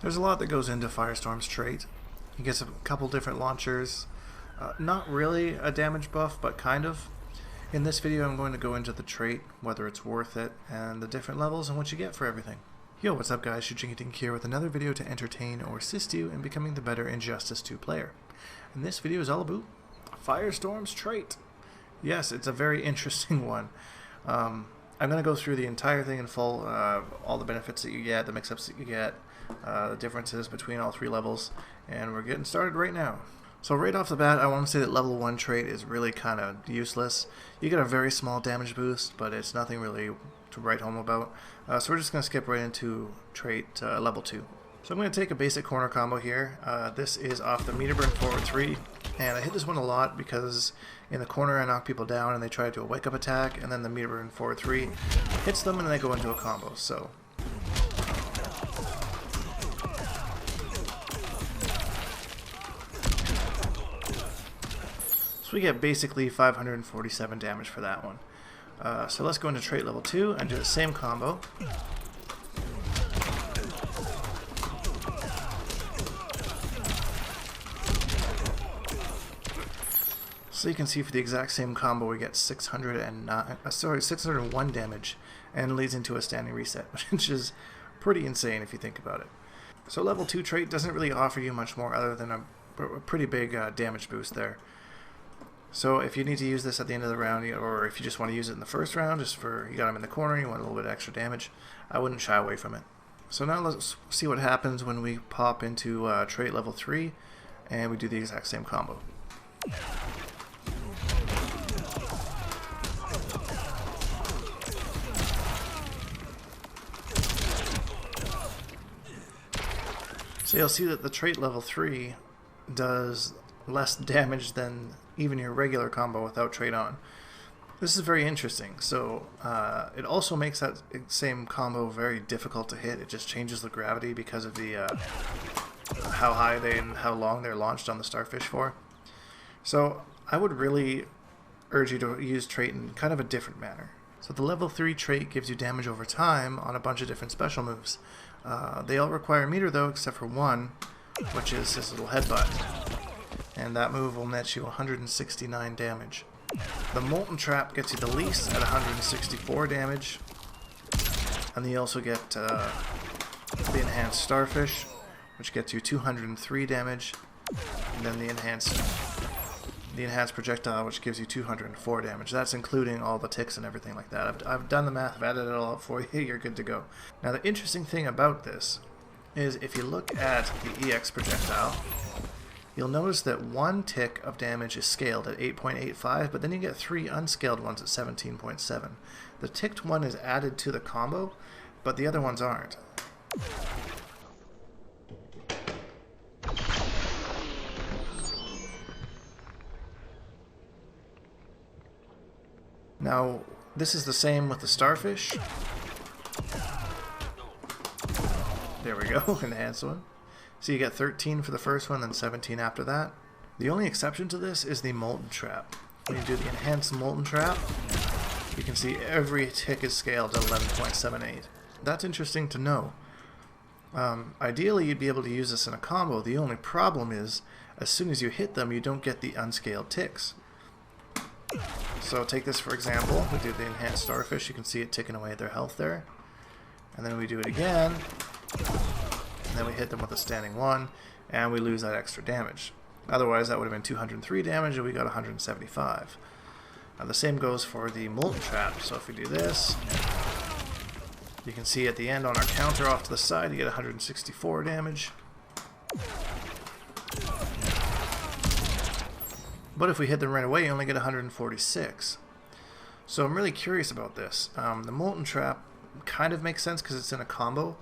There's a lot that goes into Firestorm's trait. He gets a couple different launchers. Not really a damage buff, but kind of. In this video I'm going to go into the trait, whether it's worth it, and the different levels and what you get for everything. Yo, what's up guys, Shujinkydink here with another video to entertain or assist you in becoming the better Injustice 2 player. And this video is all about Firestorm's trait. Yes, it's a very interesting one. I'm going to go through the entire thing in full, all the benefits that you get, the mix-ups that you get, the differences between all three levels, and we're getting started right now. So right off the bat, I want to say that level 1 trait is really kind of useless. You get a very small damage boost, but it's nothing really to write home about. So we're just going to skip right into trait level 2. So I'm going to take a basic corner combo here. This is off the meter burn forward 3, and I hit this one a lot because in the corner I knock people down and they try to do a wake up attack, and then the meter burn forward 3 hits them and they go into a combo. So we get basically 547 damage for that one. So let's go into trait level 2 and do the same combo. So you can see for the exact same combo we get 601 damage, and leads into a standing reset, which is pretty insane if you think about it. So level 2 trait doesn't really offer you much more other than a pretty big damage boost there. So if you need to use this at the end of the round, or if you just want to use it in the first round, just for you got him in the corner, you want a little bit of extra damage, I wouldn't shy away from it. So now let's see what happens when we pop into trait level 3 and we do the exact same combo. So you'll see that the trait level 3 does less damage than even your regular combo without trait on. This is very interesting. So it also makes that same combo very difficult to hit. It just changes the gravity because of the how high they and how long they're launched on the starfish for. So I would really urge you to use trait in kind of a different manner. So the level 3 trait gives you damage over time on a bunch of different special moves. They all require meter though, except for one, which is this little headbutt. And that move will net you 169 damage. The Molten Trap gets you the least at 164 damage. And then you also get the Enhanced Starfish, which gets you 203 damage. And then the Enhanced Projectile, which gives you 204 damage. That's including all the ticks and everything like that. I've done the math, I've added it all up for you, you're good to go. Now the interesting thing about this is if you look at the EX Projectile, you'll notice that one tick of damage is scaled at 8.85, but then you get 3 unscaled ones at 17.7. The ticked one is added to the combo, but the other ones aren't. Now, this is the same with the starfish. There we go, enhanced one. So you get 13 for the first one, then 17 after that. The only exception to this is the Molten Trap. When you do the enhanced Molten Trap, you can see every tick is scaled at 11.78. That's interesting to know. Ideally, you'd be able to use this in a combo. The only problem is, as soon as you hit them, you don't get the unscaled ticks. So take this for example, we do the enhanced starfish, you can see it ticking away at their health there. And then we do it again, and then we hit them with a standing 1, and we lose that extra damage. Otherwise that would have been 203 damage and we got 175. Now the same goes for the Molten Trap, so if we do this, you can see at the end on our counter off to the side you get 164 damage. But if we hit them right away, you only get 146. So I'm really curious about this. The Molten Trap kind of makes sense because it's in a combo,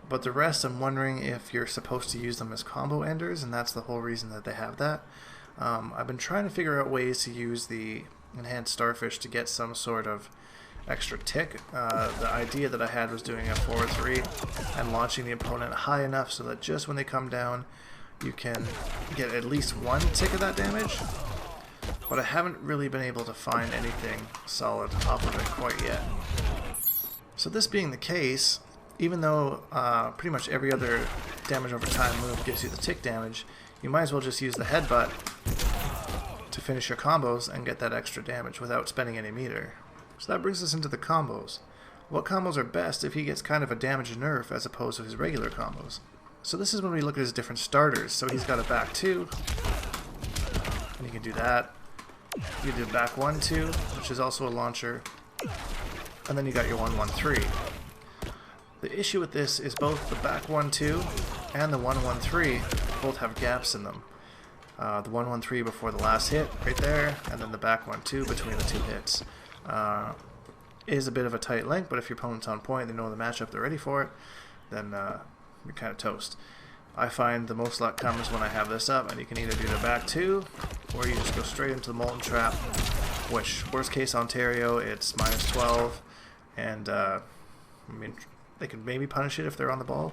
but the rest I'm wondering if you're supposed to use them as combo enders, and that's the whole reason that they have that. I've been trying to figure out ways to use the Enhanced Starfish to get some sort of extra tick. The idea that I had was doing a forward 3 and launching the opponent high enough so that just when they come down, you can get at least 1 tick of that damage. But I haven't really been able to find anything solid off of it quite yet. So this being the case, even though pretty much every other damage over time move gives you the tick damage, you might as well just use the headbutt to finish your combos and get that extra damage without spending any meter. So that brings us into the combos. What combos are best if he gets kind of a damage nerf as opposed to his regular combos? So this is when we look at his different starters. So he's got a back 2, and you can do that. You do back 1-2, which is also a launcher, and then you got your 1-1-3. The issue with this is both the back 1-2 and the 1-1-3 both have gaps in them. The 1-1-3 before the last hit, right there, and then the back 1-2 between the two hits. Is a bit of a tight link, but if your opponent's on point, they know the matchup, they're ready for it, then you're kind of toast. I find the most luck comes when I have this up, and you can either do the back 2, or you just go straight into the Molten Trap, which, worst case Ontario, it's -12, and I mean, they can maybe punish it if they're on the ball.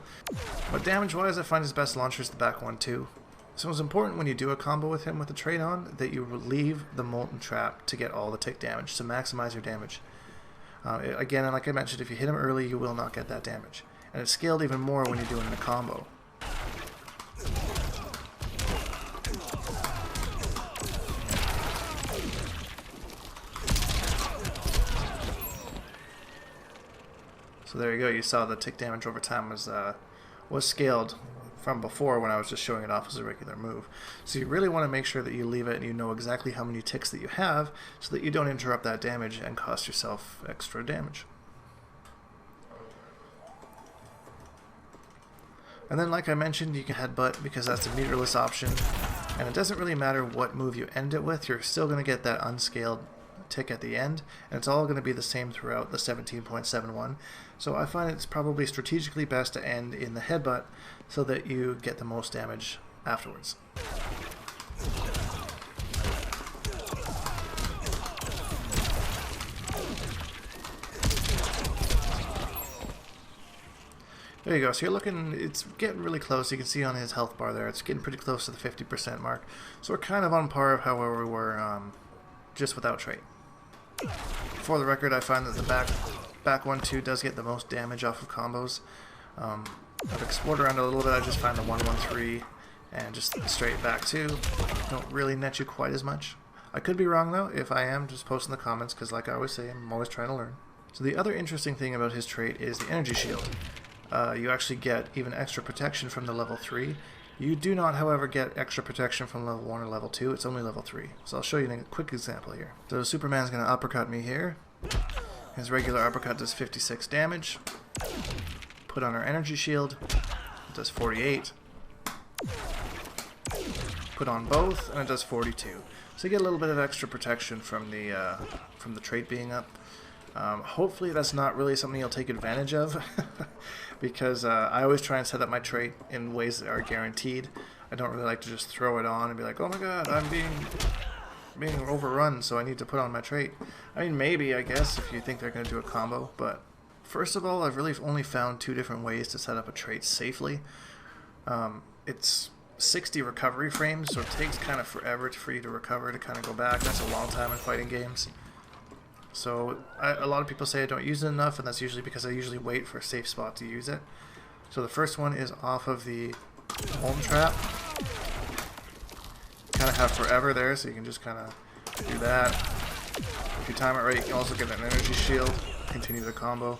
But damage-wise, I find his best launcher is the back 1-2. So it's important when you do a combo with him with the trait on that you leave the Molten Trap to get all the tick damage, to maximize your damage. Again, and like I mentioned, if you hit him early, you will not get that damage. And it's scaled even more when you're doing the combo. So there you go, you saw the tick damage over time was scaled from before when I was just showing it off as a regular move. So you really want to make sure that you leave it and you know exactly how many ticks that you have so that you don't interrupt that damage and cost yourself extra damage. And then like I mentioned, you can headbutt because that's a meterless option, and it doesn't really matter what move you end it with, you're still going to get that unscaled tick at the end, and it's all going to be the same throughout the 17.71. So I find it's probably strategically best to end in the headbutt so that you get the most damage afterwards. There you go, so you're looking, it's getting really close. You can see on his health bar there, it's getting pretty close to the 50% mark. So we're kind of on par of however we were just without trait. For the record, I find that the back 1-2 does get the most damage off of combos. I've explored around a little bit. I just find the 1-1-3 and just the straight back 2 don't really net you quite as much. I could be wrong though. If I am, just post in the comments, because like I always say, I'm always trying to learn. So the other interesting thing about his trait is the energy shield. You actually get even extra protection from the level 3. You do not, however, get extra protection from level 1 or level 2. It's only level 3. So I'll show you a quick example here. So Superman's going to uppercut me here. His regular uppercut does 56 damage. Put on our energy shield. It does 48. Put on both, and it does 42. So you get a little bit of extra protection from the trait being up. Hopefully that's not really something you'll take advantage of, because I always try and set up my trait in ways that are guaranteed. I don't really like to just throw it on and be like, oh my god, I'm being overrun, so I need to put on my trait. I mean, maybe, I guess, if you think they're going to do a combo, but first of all, I've really only found 2 different ways to set up a trait safely. It's 60 recovery frames, so it takes kind of forever for you to recover, to kind of go back. That's a long time in fighting games. So a lot of people say I don't use it enough, and that's usually because I usually wait for a safe spot to use it. So the first one is off of the Molten Trap. Kind of have forever there, so you can just kind of do that. If you time it right, you can also get an energy shield, continue the combo.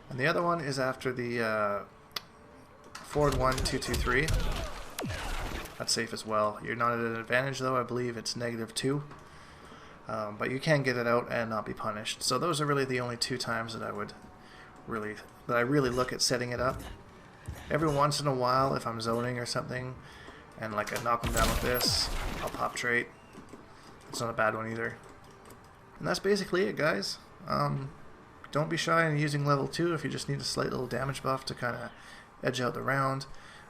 And the other one is after the forward 1, 2, 2, 3. That's safe as well. You're not at an advantage though, I believe it's -2. But you can get it out and not be punished. So those are really the only 2 times that I really look at setting it up. Every once in a while, if I'm zoning or something, and like I knock them down with this, I'll pop trait. It's not a bad one either. And that's basically it, guys. Don't be shy in using level 2 if you just need a slight little damage buff to kind of edge out the round.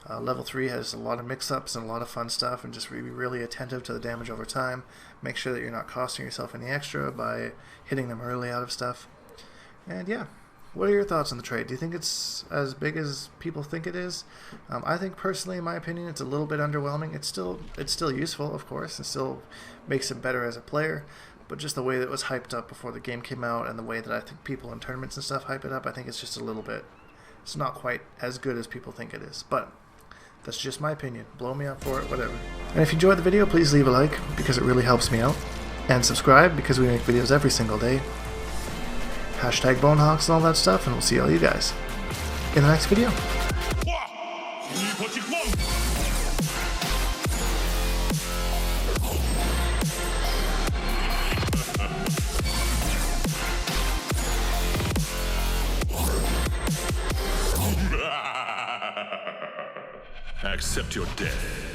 Level 3 has a lot of mix-ups and a lot of fun stuff, and just be really attentive to the damage over time. Make sure that you're not costing yourself any extra by hitting them early out of stuff. And yeah, what are your thoughts on the trait? Do you think it's as big as people think it is? I think personally, in my opinion, it's a little bit underwhelming. It's still useful, of course. It still makes it better as a player, but just the way that it was hyped up before the game came out and the way that I think people in tournaments and stuff hype it up, I think it's just a little bit, it's not quite as good as people think it is. But that's just my opinion. Blow me up for it, whatever. And if you enjoyed the video, please leave a like, because it really helps me out. And subscribe, because we make videos every single day. Hashtag Bonehawks and all that stuff, and we'll see all you guys in the next video. Accept your death.